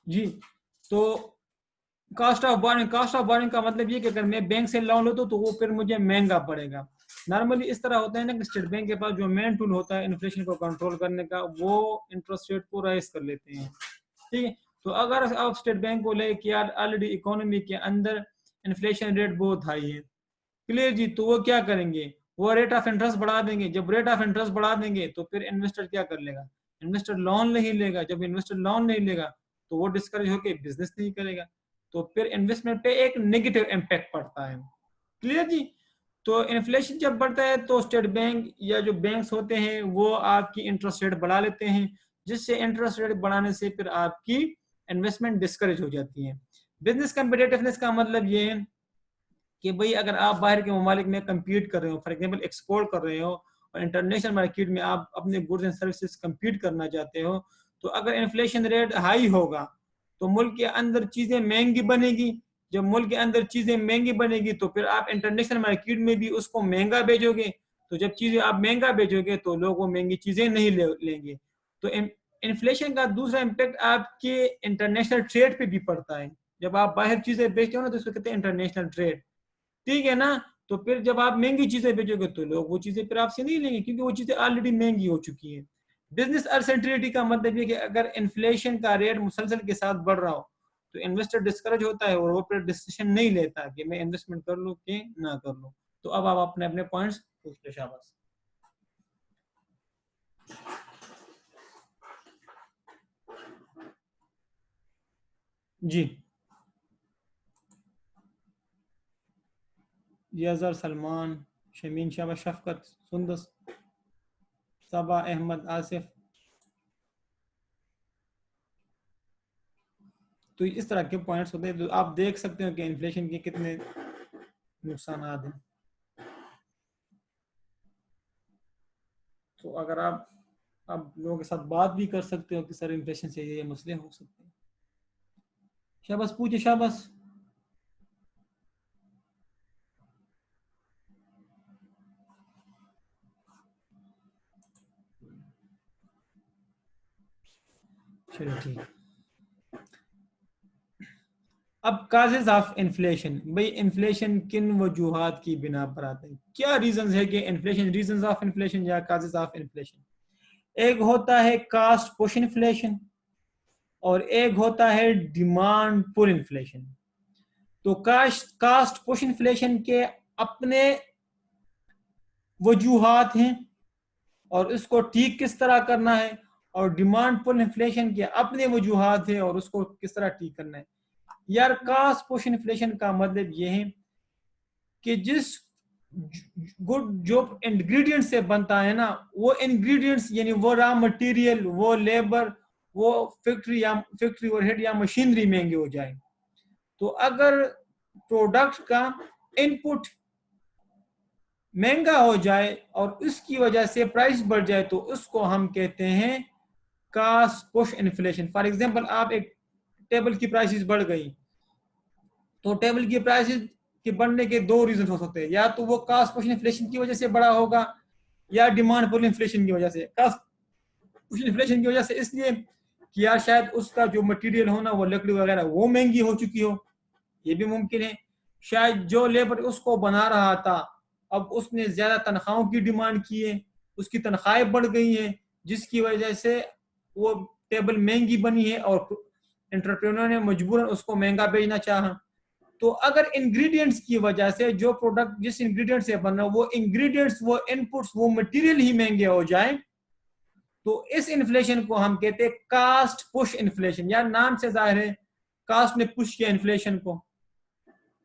जी, तो cost of boring का मतलब ये कि अगर मैं बैंक से लोन लूँ तो वो फिर मुझे महंगा पड़ेगा। नॉर्मली इस तरह होता है ना कि स्टेट बैंक के पास जो मेन टूल होता है इन्फ्लेशन को कंट्रोल करने का, वो इंटरेस्ट रेट को राइज कर लेते हैं। ठीक है, तो अगर आप स्टेट बैंक को ले कि यार ऑलरेडी इकोनॉमी के अंदर इन्फ्लेशन रेट बहुत हाई है, क्लियर जी, तो वो क्या करेंगे, वो रेट ऑफ इंटरेस्ट बढ़ा देंगे। जब रेट ऑफ इंटरेस्ट बढ़ा देंगे तो फिर इन्वेस्टर क्या कर लेगा, इन्वेस्टर लोन नहीं लेगा। जब इन्वेस्टर लोन नहीं लेगा तो वो डिस्करेज होकर बिजनेस नहीं करेगा, तो फिर इन्वेस्टमेंट पे एक नेगेटिव इम्पैक्ट पड़ता है। क्लियर जी, तो इन्फ्लेशन जब बढ़ता है तो स्टेट बैंक या जो बैंक्स होते हैं वो आपकी इंटरेस्ट रेट बढ़ा लेते हैं, जिससे इंटरेस्ट रेट बढ़ाने से फिर आपकी इन्वेस्टमेंट डिस्करेज हो जाती है। बिजनेस कम्पिटेटिवनेस का मतलब ये है कि भाई अगर आप बाहर के ममालिक में कम्पीट कर रहे हो, फॉर एग्जाम्पल एक्सपोर्ट कर रहे हो, और इंटरनेशनल मार्केट में आप अपने गुड्स एंड सर्विसेज कम्पीट करना चाहते हो, तो अगर इन्फ्लेशन रेट हाई होगा तो मुल्क के अंदर चीज़ें महंगी बनेगी। जब मुल्क के अंदर चीज़ें महंगी बनेगी तो फिर आप इंटरनेशनल मार्केट में भी उसको महंगा बेचोगे, तो जब चीज़ें आप महंगा बेचोगे तो लोग वो महंगी चीज़ें नहीं लेंगे। तो इन्फ्लेशन का दूसरा इम्पेक्ट आपके इंटरनेशनल ट्रेड पे भी पड़ता है। जब आप बाहर चीज़ें बेचते हो ना तो इसको कहते हैं इंटरनेशनल ट्रेड, ठीक है ना। तो फिर जब आप महंगी चीजें बेचोगे तो लोग वो चीजें फिर आपसे नहीं लेंगे, क्योंकि वो चीजें ऑलरेडी महंगी हो चुकी है। बिजनेस अनसर्टेनिटी का मतलब ये कि अगर इन्फ्लेशन का रेट मुसलसल के साथ बढ़ रहा हो तो इन्वेस्टर डिस्करेज होता है और वो फिर डिसीजन नहीं लेता कि मैं इन्वेस्टमेंट कर लूँ कि ना कर लूँ। तो अब आप अपने अपने पॉइंट्स पूछ लो, शाबाश। जी, यजर, सलमान, शमीन, शाबाश, शफकत, सुंदस, सबा, अहमद, आसिफ। तो इस तरह के पॉइंट्स होते हैं, तो आप देख सकते हो कि इन्फ्लेशन के कितने नुकसान हैं। तो अगर आप लोगों के साथ बात भी कर सकते हो कि सर इन्फ्लेशन से ये मसले हो सकते हैं। शाबाश, पूछे, शाबाश। चलो ठीक। अब काजेज ऑफ इन्फ्लेशन, भाई इन्फ्लेशन किन वजूहात की बिना पर आते हैं, क्या रीजंस है कि इन्फ्लेशन, रीजंस ऑफ इन्फ्लेशन या काजेज ऑफ इन्फ्लेशन। एक होता है कास्ट पुश इन्फ्लेशन और एक होता है डिमांड पुल इन्फ्लेशन। तो कास्ट पुश इन्फ्लेशन के अपने वजूहात हैं और इसको ठीक किस तरह करना है, और डिमांड पुल इन्फ्लेशन के अपने वजूहात है और उसको किस तरह ठीक करना है। यार कास्ट पुश इन्फ्लेशन का मतलब ये है कि जिस गुड जो इंग्रेडिएंट से बनता है ना, वो इंग्रेडिएंट्स यानी वो रॉ मटेरियल, वो लेबर, वो फैक्ट्री ओवरहेड या मशीनरी महंगी हो जाए। तो अगर प्रोडक्ट का इनपुट महंगा हो जाए और उसकी वजह से प्राइस बढ़ जाए तो उसको हम कहते हैं cost push inflation. For example, आप एक टेबल की प्राइसेस बढ़ गई, तो टेबल की प्राइसेस के बढ़ने के दो रीजन हो सकते हैं, या तो वो कास्ट पुश इन्फ्लेशन की वजह से बढ़ा होगा या डिमांड पुल इन्फ्लेशन की वजह से। कास्ट पुश इन्फ्लेशन की वजह से इसलिए कि यार शायद उसका जो मटेरियल हो ना, वो लकड़ी वगैरह वो महंगी हो चुकी हो, ये भी मुमकिन है। शायद जो लेबर उसको बना रहा था, अब उसने ज्यादा तनख्वाहों की डिमांड की है, उसकी तनख्वाहें बढ़ गई हैं, जिसकी वजह से वो टेबल महंगी बनी है और एंटरप्रेन्योर ने मजबूरन उसको महंगा बेचना चाहा। तो अगर इंग्रेडिएंट्स की वजह से जो प्रोडक्ट जिस इंग्रेडिएंट से बन रहा है, वो इंग्रेडिएंट्स, वो इनपुट्स, वो मटेरियल ही महंगे हो जाए, तो इस इन्फ्लेशन को हम कहते हैं कास्ट पुश इन्फ्लेशन। यार नाम से जाहिर है कास्ट ने पुश किया इन्फ्लेशन को,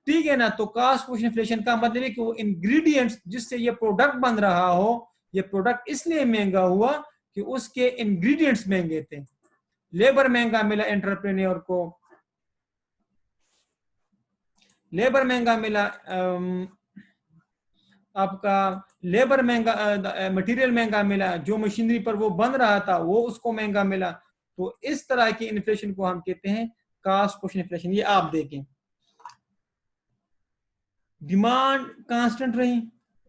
ठीक है ना। तो कास्ट पुश इन्फ्लेशन का मतलब है कि वो इंग्रेडिएंट्स जिससे ये प्रोडक्ट बन रहा हो, ये प्रोडक्ट इसलिए महंगा हुआ कि उसके इंग्रेडिएंट्स महंगे थे। लेबर महंगा मिला एंटरप्रेन्योर को, लेबर महंगा मिला, आपका लेबर महंगा, मटेरियल महंगा मिला, जो मशीनरी पर वो बन रहा था वो उसको महंगा मिला। तो इस तरह की इन्फ्लेशन को हम कहते हैं कास्ट पुश इन्फ्लेशन। ये आप देखें, डिमांड कांस्टेंट रही,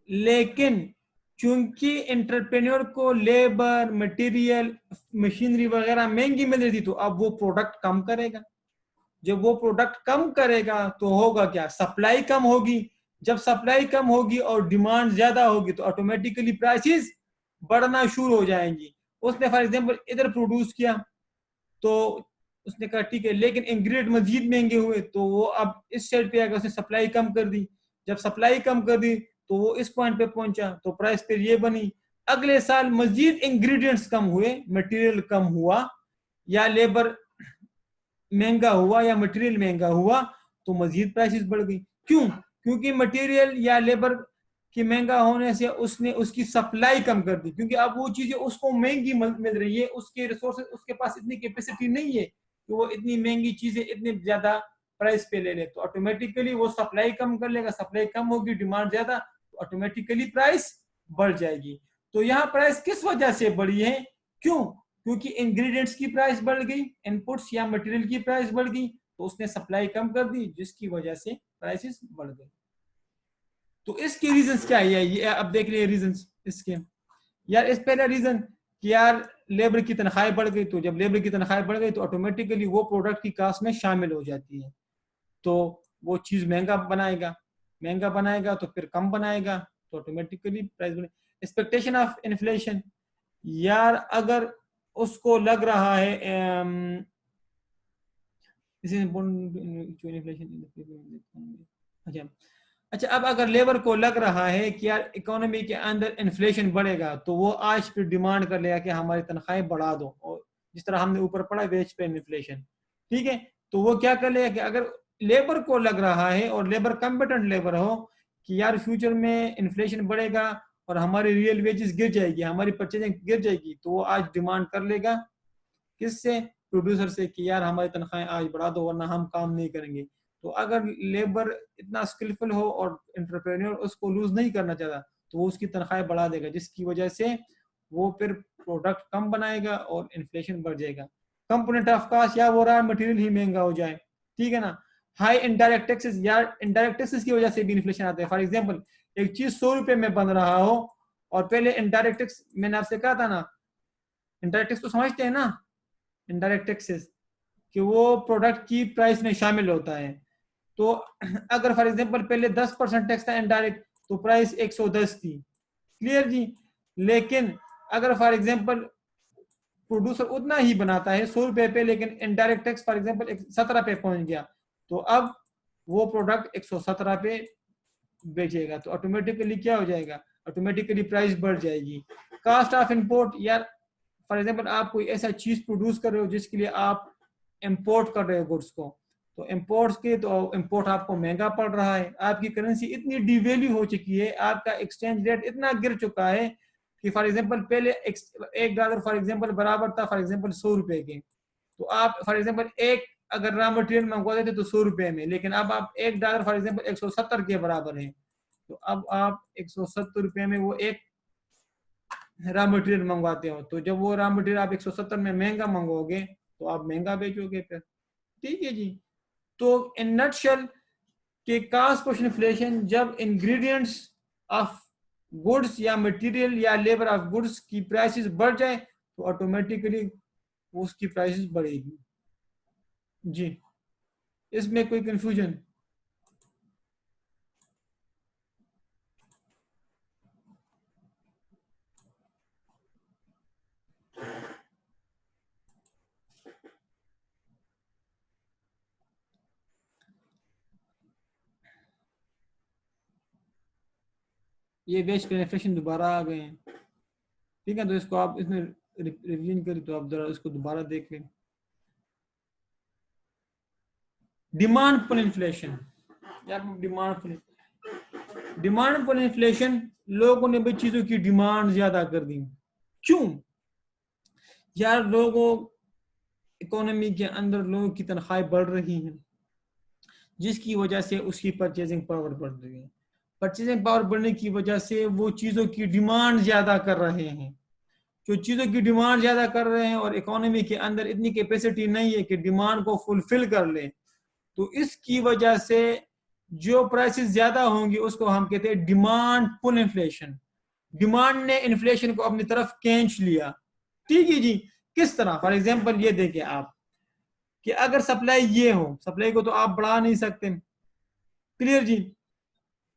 लेकिन क्योंकि एंटरप्रेन्योर को लेबर, मटेरियल, मशीनरी वगैरह महंगी मिल रही थी, तो अब वो प्रोडक्ट कम करेगा। जब वो प्रोडक्ट कम करेगा तो होगा क्या, सप्लाई कम होगी। जब सप्लाई कम होगी और डिमांड ज्यादा होगी तो ऑटोमेटिकली प्राइसेस बढ़ना शुरू हो जाएंगी। उसने फॉर एग्जांपल इधर प्रोड्यूस किया, तो उसने कहा ठीक है, लेकिन इंग्रेडिएंट मजीद महंगे हुए, तो वो अब इस साइड पे आकर उसने सप्लाई कम कर दी। जब सप्लाई कम कर दी तो वो इस पॉइंट पे पहुंचा, तो प्राइस फिर ये बनी। अगले साल मजीद इंग्रेडिएंट्स कम हुए, मटेरियल कम हुआ, या लेबर महंगा हुआ, या मटेरियल महंगा हुआ, तो मजीद प्राइसेस बढ़ गई। क्यों? क्योंकि मटेरियल या लेबर की महंगा होने से उसने उसकी सप्लाई कम कर दी, क्योंकि अब वो चीजें उसको महंगी मिल रही है, उसके रिसोर्सेज, उसके पास इतनी कैपेसिटी नहीं है कि वो इतनी महंगी चीजें इतनी ज्यादा प्राइस पे ले ले, तो ऑटोमेटिकली वो सप्लाई कम कर लेगा। सप्लाई कम होगी, डिमांड ज्यादा, तो ऑटोमेटिकली प्राइस बढ़ जाएगी। तो यहाँ प्राइस किस वजह से बढ़ी है? क्यों? क्योंकि इंग्रेडिएंट्स की प्राइस बढ़ गई, इनपुट्स या मटेरियल की प्राइस बढ़ गई, तो उसने सप्लाई कम कर दी, जिसकी वजह से प्राइसेस बढ़ गई। तो इसके रीजंस क्या है? ये अब देख लिए रीजंस इसके। यार इस पहला रीजन कि यार लेबर की तनख्वाहें बढ़ गई, तो जब लेबर की तनख्वाहें बढ़ गई तो ऑटोमेटिकली वो प्रोडक्ट की कास्ट में शामिल हो जाती है, तो वो चीज महंगा बनाएगा तो फिर कम बनाएगा, तो ऑटोमेटिकली प्राइस बढ़े। एक्सपेक्टेशन ऑफ इन्फ्लेशन, यार अगर उसको लग रहा है अच्छा अच्छा, अब अगर लेबर को लग रहा है कि यार इकोनॉमी के अंदर इन्फ्लेशन बढ़ेगा, तो वो आज फिर डिमांड कर लेगा कि हमारी तनख्वाहें बढ़ा दो, और जिस तरह हमने ऊपर पढ़ा वेज पे इन्फ्लेशन, ठीक है, तो वो क्या कर लेगा कि अगर लेबर को लग रहा है और लेबर कॉम्पिटेंट लेबर हो कि यार फ्यूचर में इन्फ्लेशन बढ़ेगा और हमारी रियल वेजेस गिर जाएगी, हमारी परचेजिंग गिर जाएगी, तो वो आज डिमांड कर लेगा किससे? प्रोड्यूसर से, कि यार हमारी तनख्वाहें आज बढ़ा दो वरना हम काम नहीं करेंगे। तो अगर लेबर इतना स्किलफुल हो और एंटरप्रेन्योर उसको लूज नहीं करना चाहता, तो वो उसकी तनख्वाहें बढ़ा देगा, जिसकी वजह से वो फिर प्रोडक्ट कम बनाएगा और इन्फ्लेशन बढ़ जाएगा। कंपोनेंट ऑफ कास्ट या वो रहा मटेरियल ही महंगा हो जाए, ठीक है ना। हाई इनडायरेक्ट टैक्सेस, या इनडायरेक्ट टैक्सेस की वजह से भी इन्फ्लेशन आता है। फॉर एग्जाम्पल, एक चीज 100 रुपए में बन रहा हो और पहले इनडायरेक्ट टैक्स, मैंने आपसे कहा था ना, इनडायरेक्ट टैक्स तो समझते हैं ना, इनडायरेक्ट टैक्सेस कि वो प्रोडक्ट की प्राइस में शामिल होता है। तो अगर फॉर एग्जांपल पहले 10% टैक्स था इनडायरेक्ट, तो प्राइस 110 थी, क्लियर जी। लेकिन अगर फॉर एग्जांपल प्रोड्यूसर उतना ही बनाता है 100 रुपए पे, लेकिन इनडायरेक्ट टैक्स फॉर एग्जांपल 17 पे पहुंच गया, तो अब वो प्रोडक्ट 117 पे बेचेगा, तो ऑटोमेटिकली क्या हो जाएगा, ऑटोमेटिकली प्राइस बढ़ जाएगी। कास्ट ऑफ इंपोर्ट, यार फॉर एग्जांपल आप कोई ऐसा चीज प्रोड्यूस कर रहे हो जिसके लिए आप इंपोर्ट कर रहे हो गुड्स को, तो इंपोर्ट्स के तो इंपोर्ट आपको महंगा पड़ रहा है, आपकी करेंसी इतनी डिवैल्यू हो चुकी है, आपका एक्सचेंज रेट इतना गिर चुका है कि फॉर एग्जांपल पहले $1 फॉर एग्जांपल बराबर था फॉर एग्जांपल 100 रुपए के, तो आप फॉर एग्जांपल एक अगर रॉ मटेरियल मंगवा देते तो 100 रुपए में, लेकिन अब आप $1 फॉर एग्जांपल 170 के बराबर है, तो अब आप 170 रुपए में वो एक रॉ मटेरियल मंगवाते हो, तो जब वो रॉ मटेरियल आप 170 में महंगा मंगवाओगे तो आप महंगा बेचोगे फिर, ठीक है जी। तो इन नटशेल के कास्ट पुश इन्फ्लेशन, जब इंग्रेडिएंट्स ऑफ गुड्स या मटेरियल या लेबर ऑफ गुड्स की प्राइसेस बढ़ जाए तो ऑटोमेटिकली उसकी प्राइसेस बढ़ेगी जी। इसमें कोई कंफ्यूजन? ये वेज पे इन्फ्लेशन दोबारा आ गए हैं, ठीक है, तो इसको आप इसमें रिवीजन करें तो आप जरा इसको दोबारा देख लें। डिमांड पुल इन्फ्लेशन, या डिमांड पुल इन्फ्लेशन, लोगों ने भी चीजों की डिमांड ज्यादा कर दी। क्यों? यार लोगों, इकोनॉमी के अंदर लोगों की तनख्वाहें बढ़ रही हैं, जिसकी वजह से उसकी परचेजिंग पावर बढ़ रही है। परचेजिंग पावर बढ़ने की वजह से वो चीजों की डिमांड ज्यादा कर रहे हैं। जो चीजों की डिमांड ज्यादा कर रहे हैं और इकोनॉमी के अंदर इतनी कैपेसिटी नहीं है कि डिमांड को फुलफिल कर ले, तो इसकी वजह से जो प्राइसेस ज्यादा होंगी उसको हम कहते हैं डिमांड पुल इन्फ्लेशन। डिमांड ने इन्फ्लेशन को अपनी तरफ खींच लिया। ठीक है जी, किस तरह? फॉर एग्जांपल ये देखें आप कि अगर सप्लाई ये हो, सप्लाई को तो आप बढ़ा नहीं सकते, क्लियर जी।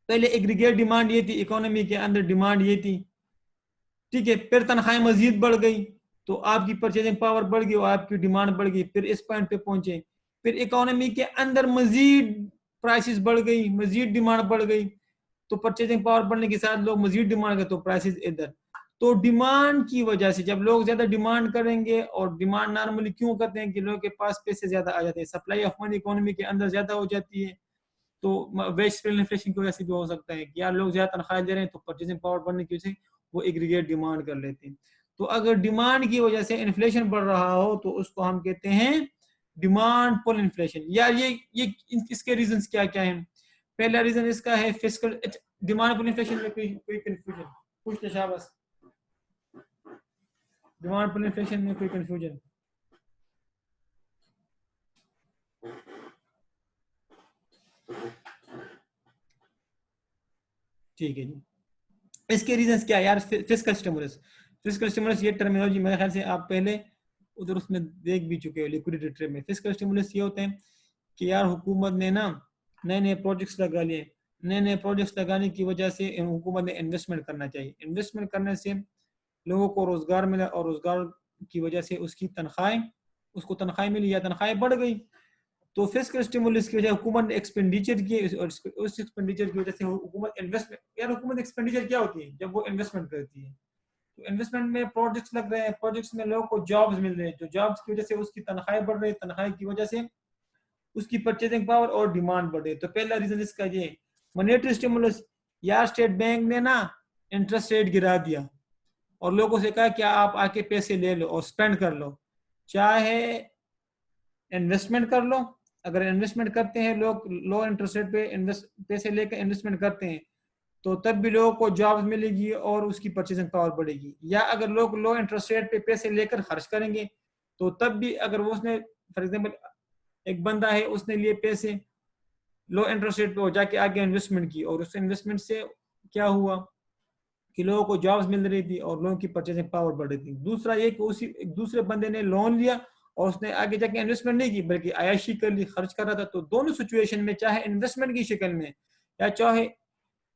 पहले एग्रीगेट डिमांड ये थी, इकोनॉमी के अंदर डिमांड ये थी, ठीक है। फिर तनख्वाहें मजीद बढ़ गई तो आपकी परचेजिंग पावर बढ़ गई और आपकी डिमांड बढ़ गई, फिर इस पॉइंट पे पहुंचे। फिर इकोनॉमी के अंदर मजीद प्राइसेस बढ़ गई, मजीद डिमांड बढ़ गई, तो परचेजिंग पावर बढ़ने के साथ लोग मजीद डिमांड करते, तो प्राइसेस इधर। तो डिमांड की वजह से जब लोग ज्यादा डिमांड करेंगे, और डिमांड नॉर्मली क्यों करते हैं कि लोगों के पास पैसे ज्यादा आ जाते हैं, सप्लाई ऑफ मनी इकोनॉमी के अंदर ज्यादा हो जाती है। तो वेज इन्फ्लेशन की वजह से भी हो सकता है कि यार लोग ज्यादा तनख्वाह दे रहे हैं, तो परचेजिंग पावर बढ़ने की वजह से वो एग्रीगेट डिमांड कर लेते हैं। तो अगर डिमांड की वजह से इन्फ्लेशन बढ़ रहा हो तो उसको हम कहते हैं डिमांड पुल इन्फ्लेशन। यार ये इसके रीजंस क्या क्या हैं? पहला रीजन इसका है फिस्कल। डिमांड पुल इन्फ्लेशन में कोई कंफ्यूजन पूछ ले शाबाश। डिमांड पुल इन्फ्लेशन में कोई कंफ्यूजन? ठीक है जी। इसके रीजंस क्या है यार? Fiscal stimulus. फिस्कल स्टिमुलस ये टर्मिनोलॉजी मेरे ख्याल से आप पहले उधर उसमें देख भी चुके हो, लिक्विडिटी ट्रेड में। फिस्कल स्टिमुलस ये होते हैं कि यार हुकूमत ने ना नए नए प्रोजेक्ट्स लगा लिए, नए नए प्रोजेक्ट्स लगाने की वजह से हुकूमत ने इन्वेस्टमेंट करना चाहिए। इन्वेस्टमेंट करने से लोगों को रोजगार मिला, और रोजगार की वजह से उसको तनख्वाह मिली या तनख्वाहें बढ़ गई। तो फिस्कल स्टिमुलस की वजह हुकूमत ने एक्सपेंडिचर की, और उस एक्सपेंडिचर की वजह से हुकूमत इन्वेस्टमेंट, यार हुकूमत एक्सपेंडिचर क्या होती है? जब वो इन्वेस्टमेंट करती है, तो इन्वेस्टमेंट में प्रोजेक्ट्स लग रहे हैं, प्रोजेक्ट्स में लोगों को जॉब्स मिल रहे हैं, जो जॉब्स की वजह से उसकी तनख्वाहें बढ़ रही है, तनख्वाह की वजह से उसकी परचेजिंग पावर और डिमांड बढ़ रही है। तो पहला रीजन इसका ये मॉनेटरी स्टिमुलस। यार स्टेट बैंक ने ना इंटरेस्ट रेट गिरा दिया और लोगों से कहा कि आप आके पैसे ले लो और स्पेंड कर लो, चाहे इन्वेस्टमेंट कर लो। अगर इन्वेस्टमेंट करते हैं लोग, लो इंटरेस्ट रेट पे पैसे लेकर इन्वेस्टमेंट करते हैं, तो तब भी लोगों को जॉब्स मिलेगी और उसकी परचेसिंग पावर बढ़ेगी। या अगर लोग लो इंटरेस्ट रेट पे पैसे लेकर खर्च करेंगे, तो तब भी अगर वो उसने फॉर एग्जांपल एक बंदा है, उसने लिए पैसे लो इंटरेस्ट रेट पे, हो जाके आगे इन्वेस्टमेंट की, और उस इन्वेस्टमेंट से क्या हुआ कि लोगों को जॉब्स मिल रही थी और लोगों की परचेसिंग पावर बढ़ रही थी। दूसरा ये कि उसी एक दूसरे बंदे ने लोन लिया और उसने आगे जाके इन्वेस्टमेंट नहीं की, बल्कि आयाशी कर ली, खर्च कर रहा था। तो दोनों सिचुएशन में, चाहे इन्वेस्टमेंट की शक्ल में या चाहे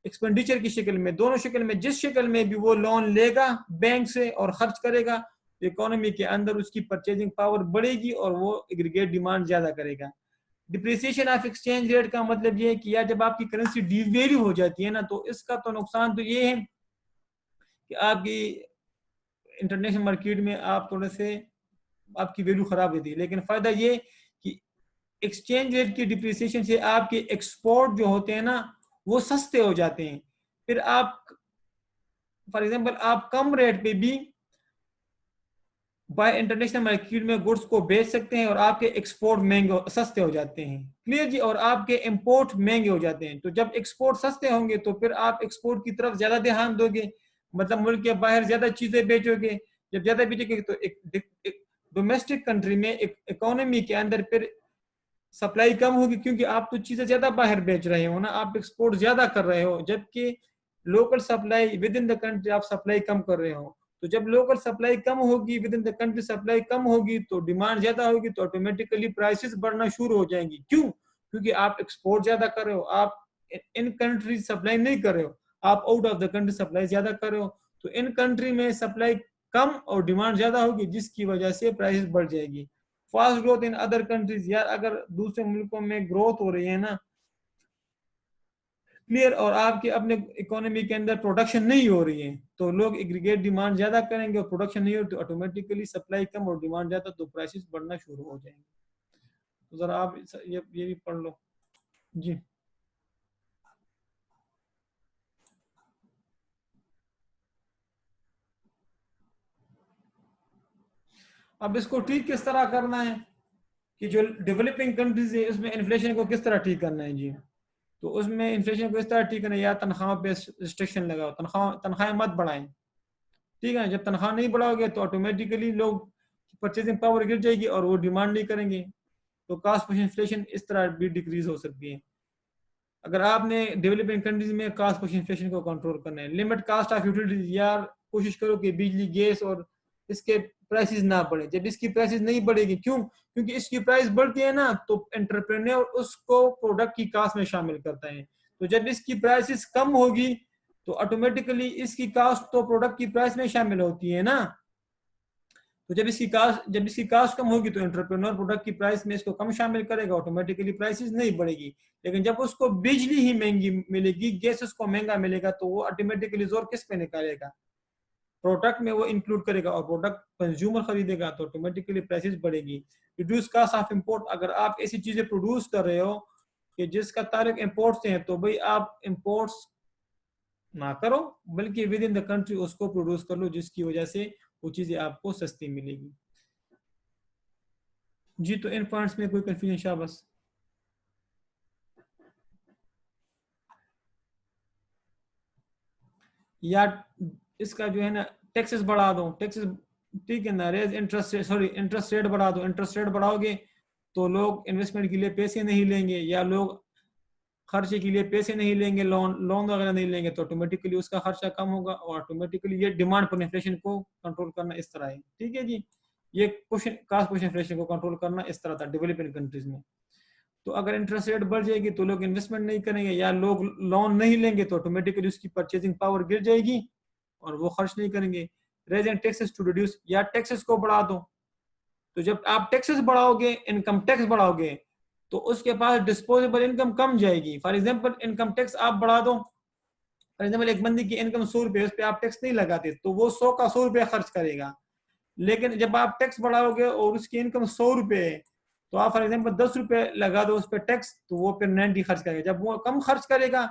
एक्सपेंडिचर की शक्ल में, दोनों शक्ल में, जिस शक्ल में भी वो लोन लेगा बैंक से और खर्च करेगा, तो इकोनॉमी के अंदर उसकी परचेजिंग पावर बढ़ेगी और वो एग्रीगेट डिमांड ज्यादा करेगा। डिप्रिसिएशन ऑफ एक्सचेंज रेट का मतलब ये है कि यार जब आपकी करेंसी डिवेल्यू हो जाती है ना, तो इसका तो नुकसान तो ये है कि आपकी इंटरनेशनल मार्केट में आप थोड़े से आपकी वैल्यू खराब होती है। लेकिन फायदा ये कि एक्सचेंज रेट की डिप्रिसिएशन से आपके एक्सपोर्ट जो होते हैं ना, वो सस्ते हो जाते हैं। फिर आप फॉर एग्जांपल आप कम रेट पे भी बाय इंटरनेशनल मार्केट में गुड्स को बेच सकते हैं और आपके एक्सपोर्ट महंगे सस्ते हो जाते हैं, क्लियर जी। और आपके इंपोर्ट महंगे हो जाते हैं। तो जब एक्सपोर्ट सस्ते होंगे तो फिर आप एक्सपोर्ट की तरफ ज्यादा ध्यान दोगे, मतलब मुल्क के बाहर ज्यादा चीजें बेचोगे। जब ज्यादा बेचोगे तो एक डोमेस्टिक कंट्री में, एक इकोनॉमी के अंदर फिर सप्लाई कम होगी, क्योंकि आप तो चीजें ज्यादा बाहर बेच रहे हो ना, आप एक्सपोर्ट ज्यादा कर रहे हो, जबकि local supply within the country आप सप्लाई कम कर रहे हो। तो जब लोकल सप्लाई कम होगी, within the country supply कम होगी, तो डिमांड ज्यादा होगी, तो ऑटोमेटिकली प्राइसेस बढ़ना शुरू हो जाएंगी। क्यों? क्योंकि आप एक्सपोर्ट ज्यादा कर रहे हो, आप इन कंट्री सप्लाई नहीं कर रहे हो, आप out of the country supply ज्यादा कर रहे हो। तो इन कंट्री में सप्लाई कम और डिमांड ज्यादा होगी, जिसकी वजह से प्राइसेस बढ़ जाएगी। Fast growth in other countries. यार अगर दूसरे मुल्कों में ग्रोथ हो रही है ना, क्लियर, और आपके अपने इकोनॉमी के अंदर प्रोडक्शन नहीं हो रही है, तो लोग एग्रीगेट डिमांड ज्यादा करेंगे, और प्रोडक्शन नहीं हो तो ऑटोमेटिकली सप्लाई कम और डिमांड ज्यादा, तो प्राइसेस बढ़ना शुरू हो जाएंगे। तो जरा आप ये भी पढ़ लो जी। अब इसको ठीक किस तरह करना है कि जो डेवलपिंग कंट्रीज है उसमें इन्फ्लेशन को किस तरह ठीक करना है जी। तो उसमें इन्फ्लेशन को इस तरह ठीक करना है, या तनख्वाह पे रिस्ट्रिक्शन लगाओ, तनख्वाहें मत बढ़ाएं, ठीक है। जब तनख्वाह नहीं बढ़ाओगे तो ऑटोमेटिकली लोग परचेजिंग पावर गिर जाएगी और वो डिमांड नहीं करेंगे, तो कॉस्ट पुश इन्फ्लेशन इस तरह भी डिक्रीज हो सकती है। अगर आपने डेवलपिंग कंट्रीज में कास्ट पुश इन्फ्लेशन को कंट्रोल करना है, लिमिट कास्ट ऑफ यूटिलिटीज, यार कोशिश करो कि बिजली गैस और इसके प्राइसेस ना बढ़े। जब इसकी प्राइसेस नहीं बढ़ेगी, क्यों? क्योंकि इसकी प्राइस बढ़ती है ना तो एंटरप्रेन्योर उसको प्रोडक्ट की कास्ट में शामिल करता है। तो जब इसकी प्राइसेस कम होगी तो ऑटोमेटिकली इसकी कास्ट तो प्रोडक्ट की प्राइस में शामिल होती है ना। तो जब इसकी कास्ट कम होगी तो एंटरप्रेन्योर प्रोडक्ट की प्राइस में इसको कम शामिल करेगा, ऑटोमेटिकली प्राइसेस नहीं बढ़ेगी। लेकिन जब उसको बिजली ही महंगी मिलेगी, गैस उसको महंगा मिलेगा, तो वो ऑटोमेटिकली जोर किस पे निकालेगा? प्रोडक्ट में वो इंक्लूड करेगा और प्रोडक्ट कंज्यूमर खरीदेगा तो ऑटोमेटिकली प्राइसेस बढ़ेगी। रिड्यूस कास्ट ऑफ इंपोर्ट, अगर आप ऐसी चीजें प्रोड्यूस कर रहे हो कि जिसका ताल्लुक इंपोर्ट से है, तो भाई आप इंपोर्ट्स ना करो, बल्कि विद इन द कंट्री उसको प्रोड्यूस कर लो, जिसकी वजह से वो चीजें आपको सस्ती मिलेगी। जी, तो इन पॉइंट्स में कोई कंफ्यूजन शाबाश? या इसका जो है ना टैक्सेस बढ़ा दो, टैक्सेस ठीक है ना, raise interest rate, sorry interest rate बढ़ा दो। इंटरेस्ट रेट बढ़ाओगे तो लोग इन्वेस्टमेंट के लिए पैसे नहीं लेंगे, या लोग खर्चे के लिए पैसे नहीं लेंगे, लोन वगैरह नहीं लेंगे, तो ऑटोमेटिकली उसका खर्चा कम होगा और ऑटोमेटिकली ये डिमांड पर इन्फ्लेशन को कंट्रोल करना इस तरह है। ठीक है जी, ये क्वेश्चन कास्ट पुश इन्फ्लेशन को कंट्रोल करना इस तरह था डेवलपिंग कंट्रीज में। तो अगर इंटरेस्ट रेट बढ़ जाएगी तो लोग इन्वेस्टमेंट नहीं करेंगे या लोग लोन नहीं लेंगे, तो ऑटोमेटिकली उसकी परचेजिंग पावर गिर जाएगी और वो खर्च नहीं करेंगे। Raise and taxes to reduce, या टैक्सेस को बढ़ा दो। तो जब आप टैक्सेस बढ़ाओगे, इनकम टैक्स बढ़ाओगे, तो उसके पास डिस्पोजेबल इनकम कम जाएगी। फॉर एग्जांपल इनकम टैक्स आप बढ़ा दो, फॉर एग्जांपल एक बंदी की इनकम 100 रुपए, उस पर आप टैक्स नहीं लगाते तो वो 100 का 100 रुपया खर्च करेगा। लेकिन जब आप टैक्स बढ़ाओगे और उसकी इनकम 100 रुपए है, तो आप फॉर एग्जांपल 10 रुपए लगा दो उस पर टैक्स, तो वो फिर 90 खर्च करेगा। जब वो कम खर्च करेगा,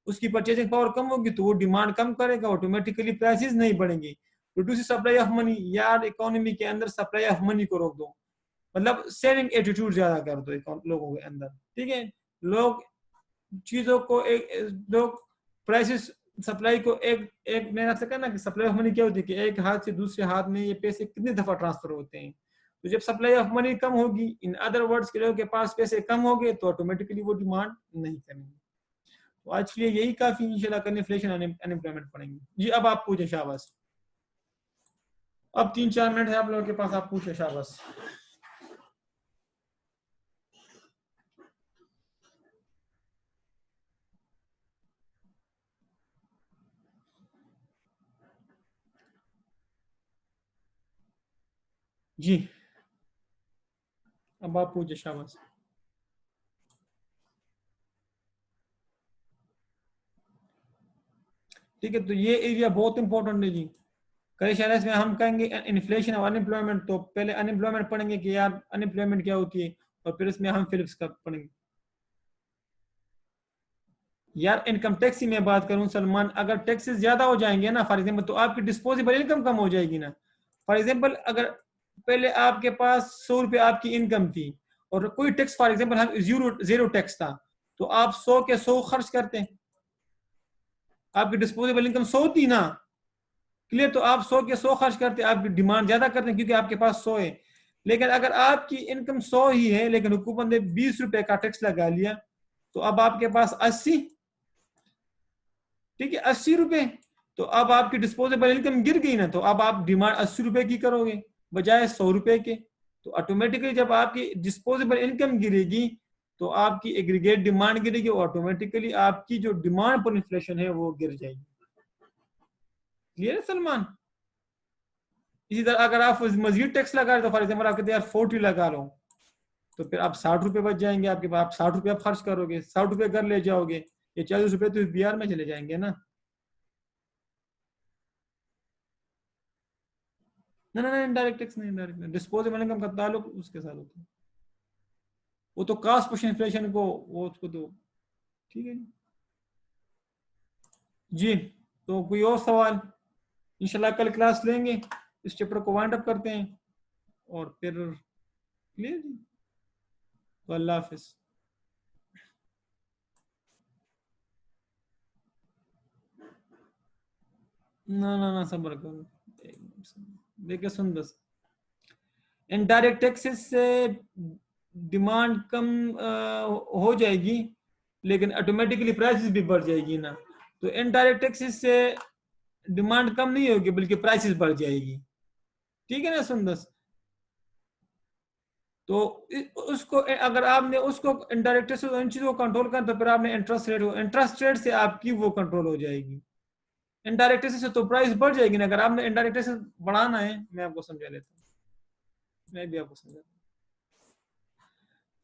उसकी परचेजिंग पावर कम होगी, तो वो डिमांड कम करेगा, ऑटोमेटिकली प्राइसेस नहीं बढ़ेंगे। रिड्यूस सप्लाई ऑफ मनी, यार इकोनॉमी के अंदर सप्लाई ऑफ मनी को रोक दो, मतलब सेविंग एटीट्यूड ज्यादा कर दो लोगों के अंदर। ठीक है, लोग चीजों को लोग प्राइसेस, सप्लाई को एक एक मैंने आपसे कहा ना कि सप्लाई ऑफ मनी क्या होती है कि एक हाथ से दूसरे हाथ में ये पैसे कितनी दफा ट्रांसफर होते हैं। तो जब सप्लाई ऑफ मनी कम होगी, इन अदर वर्ड्स के लोगों के पास पैसे कम हो गए, तो ऑटोमेटिकली वो डिमांड नहीं करेंगे। तो आज के लिए यही काफी, इंशाल्लाह कल इन्फ्लेशन अनएम्प्लॉयमेंट पढ़ेंगे। जी, अब आप पूछे शाबाश। अब 3-4 मिनट है आप लोगों के पास, आप पूछे शाबाश। जी, अब आप पूछे शाबाश। ठीक है, तो ये एरिया बहुत इंपॉर्टेंट है जी। कई शहर में हम कहेंगे इन्फ्लेशन और अनएम्प्लॉयमेंट, तो पहले अनएम्प्लॉयमेंट पढ़ेंगे कि यार अनएम्प्लॉयमेंट क्या होती है, और फिर इसमें हम फिलिप्स का पढ़ेंगे। यार इनकम टैक्स ही मैं बात करूं सलमान, अगर टैक्सेस ज्यादा हो जाएंगे ना फॉर एग्जांपल, तो आपकी डिस्पोजेबल इनकम कम हो जाएगी ना। फॉर एग्जांपल अगर पहले आपके पास 100 रुपये आपकी इनकम थी और कोई टैक्स फॉर एग्जांपल हम जीरो टैक्स था, तो आप 100 के 100 खर्च करते हैं, आपकी डिस्पोजेबल इनकम 100 थी ना, क्लियर? तो आप 100 के 100 खर्च करते, आपकी डिमांड ज्यादा करते हैं क्योंकि आपके पास 100 है। लेकिन अगर आपकी इनकम 100 ही है लेकिन हुकूमत ने 20 रुपए का टैक्स लगा लिया, तो अब आपके पास 80, ठीक है 80 रुपए, तो अब आपकी डिस्पोजेबल इनकम गिर गई ना, तो अब आप डिमांड 80 रुपए की करोगे बजाय 100 रुपए के। तो ऑटोमेटिकली जब आपकी डिस्पोजेबल इनकम गिरेगी तो आपकी एग्रीगेट डिमांड गिरेगी, ऑटोमेटिकली आपकी जो डिमांड पर इन्फ्लेशन है वो गिर जाएगी। क्लियर है सलमान? इसी तरह अगर आप मजीद टैक्स लगा रहे तो फॉर एग्जाम्पल आप कहते हैं यार 40 लगा लो, तो फिर आप 60 रुपए बच जाएंगे आपके पास, आप 60 रुपये आप खर्च करोगे, 60 रुपये घर ले जाओगे, ये 40 रुपये तो बिहार में चले जाएंगे ना। ना ना ना, इनडायरेक्ट टैक्स नहीं, इनडायरेक्ट डिस्पोजेबल इनकम का ताल्लुक उसके साथ होता है, वो तो कास्ट पुश इन्फ्लेशन को वो उसको तो। ठीक है जी, तो कोई और सवाल? इंशाल्लाह कल क्लास लेंगे, इस चैप्टर को वाइंड अप करते हैं और फिर क्लियर जी, तो अल्लाह हाफिज। ना ना ना, सब्र करो, देखिए सुन बस, इनडायरेक्ट टैक्सेस से डिमांड कम हो जाएगी, लेकिन ऑटोमेटिकली प्राइसेस भी बढ़ जाएगी ना। तो इनडायरेक्ट टैक्सेस से डिमांड कम नहीं होगी बल्कि प्राइसेस बढ़ जाएगी। ठीक है ना सुंदर। तो उसको अगर आपने उसको इनडायरेक्ट से उन चीजों को कंट्रोल करना तो फिर आपने इंटरेस्ट रेट से आपकी वो कंट्रोल हो जाएगी। इनडायरेक्ट से तो प्राइस बढ़ जाएगी ना। अगर आपने इनडायरेक्ट से बढ़ाना है, मैं आपको समझा लेता हूँ, मैं भी आपको समझा।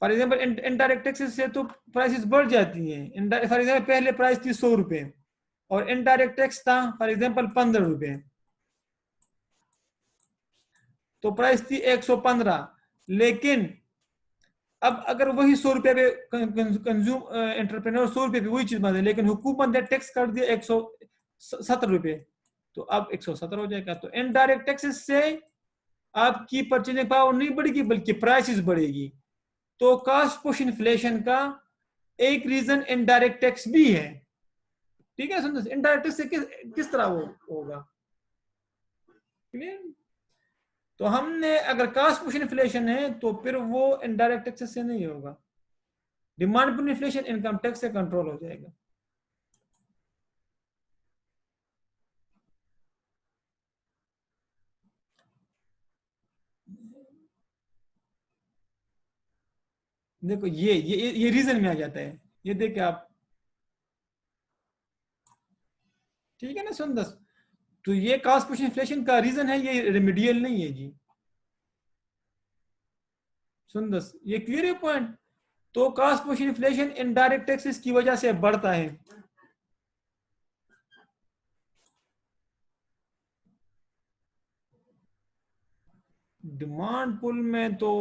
फॉर एग्जाम्पल इनडायरेक्ट टैक्सेस से तो प्राइसेस बढ़ जाती हैं। फॉर एग्जाम्पल पहले प्राइस थी 100 रुपए और इनडायरेक्ट टैक्स था फॉर एग्जाम्पल 15 रुपए, तो प्राइस थी 115। लेकिन अब अगर वही 100 रुपए पे कंज्यूम एंटरप्रेन्योर 100 रुपए पे वही चीज बना दे, लेकिन हुकूमत ने टैक्स कर दिया 170 रुपए, तो अब 170 हो जाएगा। तो इनडायरेक्ट टैक्सेस से आपकी परचेजिंग पावर नहीं बढ़ेगी बल्कि प्राइसेस बढ़ेगी। तो कॉस्ट पुश इन्फ्लेशन का एक रीजन इनडायरेक्ट टैक्स भी है। ठीक है सुन, इनडायरेक्ट टैक्स से किस तरह वो होगा क्लियर। तो हमने अगर कॉस्ट पुश इन्फ्लेशन है तो फिर वो इनडायरेक्ट टैक्स से नहीं होगा, demand push inflation income tax से कंट्रोल हो जाएगा। देखो ये रीजन में आ जाता है, ये देखे आप। ठीक है ना सुन दस। तो ये कॉस्ट पुश इन्फ्लेशन का रीजन है, ये रेमेडियल नहीं है जी। सुन दस, ये क्लियर है पॉइंट। तो cost push inflation indirect taxes की वजह से बढ़ता है। डिमांड पुल में तो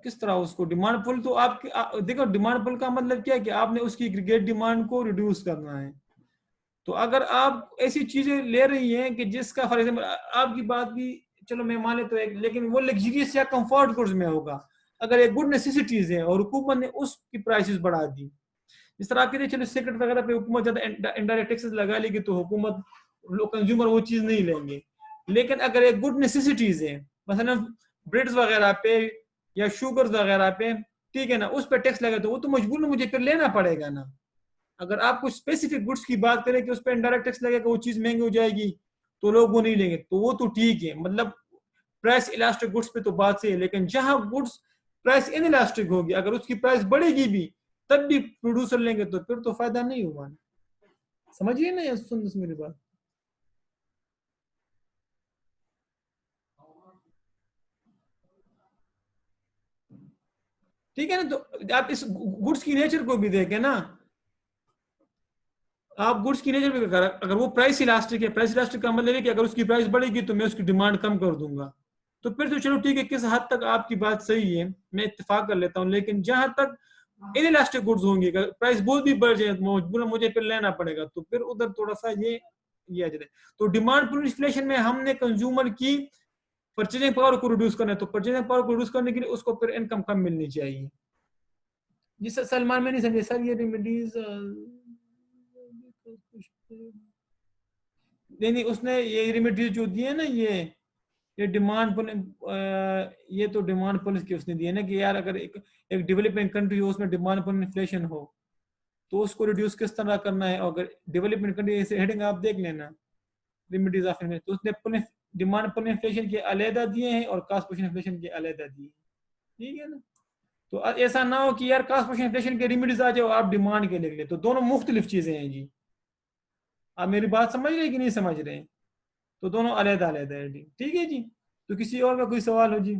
किस तरह उसको डिमांड पुल तो देखो डिमांड पुल का मतलब क्या है कि आपने उसकी एग्रीगेट डिमांड को रिड्यूस करना है। तो अगर आप ऐसी चीजें ले रही हैं कि जिसका फॉर एग्जाम्पल आपकी बात भी चलो मैं मान लेता हूँ, लेकिन वो लग्जरियस या कंफर्ट गुड्स में होगा। अगर एक गुड नेसेसिटीज है और हुकूमत ने उसकी प्राइसेस बढ़ा दी, इस तरह के चलो सिगरेट वगैरह पे हुकूमत ज्यादा इनडायरेक्ट टैक्सेस लगा लेगी तो हुकूमत लोग कंज्यूमर वो चीज नहीं लेंगे। लेकिन अगर एक गुड नेसेसिटीज है मसलन ब्रेड्स वगैरह पे या शुगर वगैरह पे, ठीक है ना, उस पर टैक्स लगे तो वो तो मजबूर मुझे फिर लेना पड़ेगा ना। अगर आप कुछ स्पेसिफिक गुड्स की बात करें कि उस पर इनडायरेक्ट टैक्स लगेगा वो चीज महंगी हो जाएगी तो लोग वो नहीं लेंगे, तो वो तो ठीक है, मतलब प्राइस इलास्टिक गुड्स पे तो बात सही है। लेकिन जहां गुड्स प्राइस इन इलास्टिक होगी, अगर उसकी प्राइस बढ़ेगी भी तब भी प्रोड्यूसर लेंगे तो फिर तो फायदा नहीं हुआ। समझिए ना, सुन मेरी बात। ठीक है ना। तो आप इस गुड्स की नेचर को भी देखें ना। आप गुड्स की नेचर भी अगर वो प्राइस इलास्टिक है, प्राइस इलास्टिक का मतलब है कि अगर उसकी प्राइस बढ़ेगी तो मैं उसकी डिमांड कम कर दूंगा। तो फिर तो चलो ठीक है, किस हद तक आपकी बात सही है, मैं इत्तेफाक कर लेता हूँ। लेकिन जहां तक इन इलास्टिक गुड्स होंगे, प्राइस बहुत भी बढ़ जाए तो मुझे फिर लेना पड़ेगा, तो फिर उधर थोड़ा सा ये आ जाता है। तो डिमांड पुल इन्फ्लेशन में हमने कंज्यूमर की परचेजिंग पावर को रिड्यूस करना है, तो परचेजिंग पावर को रिड्यूस करने के लिए उसको फिर इनकम कम मिलनी चाहिए। जी सर, सलमान में नहीं समझे सर, ये रेमेडीज नहीं नहीं, उसने ये रेमेडीज जो दिए ना, ये डिमांड पुल, ये तो डिमांड पुल की उसने दिए ना कि यार अगर एक डेवलपिंग कंट्री हो उसमें डिमांड पुल इन्फ्लेशन हो तो उसको रिड्यूस किस तरह करना है। अगर डेवलपमेंट कंट्री ऐसे हेडिंग आप देख लेना, रेमेडीज ऑफ इन्फ्लेशन, तो उसने डिमांड पुल इन्फ्लेशन के अलहदा दिए हैं और कॉस्ट पुश इन्फ्लेशन के अलहदा दिए हैं। ठीक है ना। तो ऐसा ना हो कि यार कॉस्ट पुश इन्फ्लेशन के रेमेडीज आ जाओ आप डिमांड के लिए, तो दोनों मुख्तलिफ चीजें हैं जी। आप मेरी बात समझ रहे हैं कि नहीं समझ रहे हैं। तो दोनों अलहदा अलहदा है जी। ठीक है जी। तो किसी और का कोई सवाल हो जी।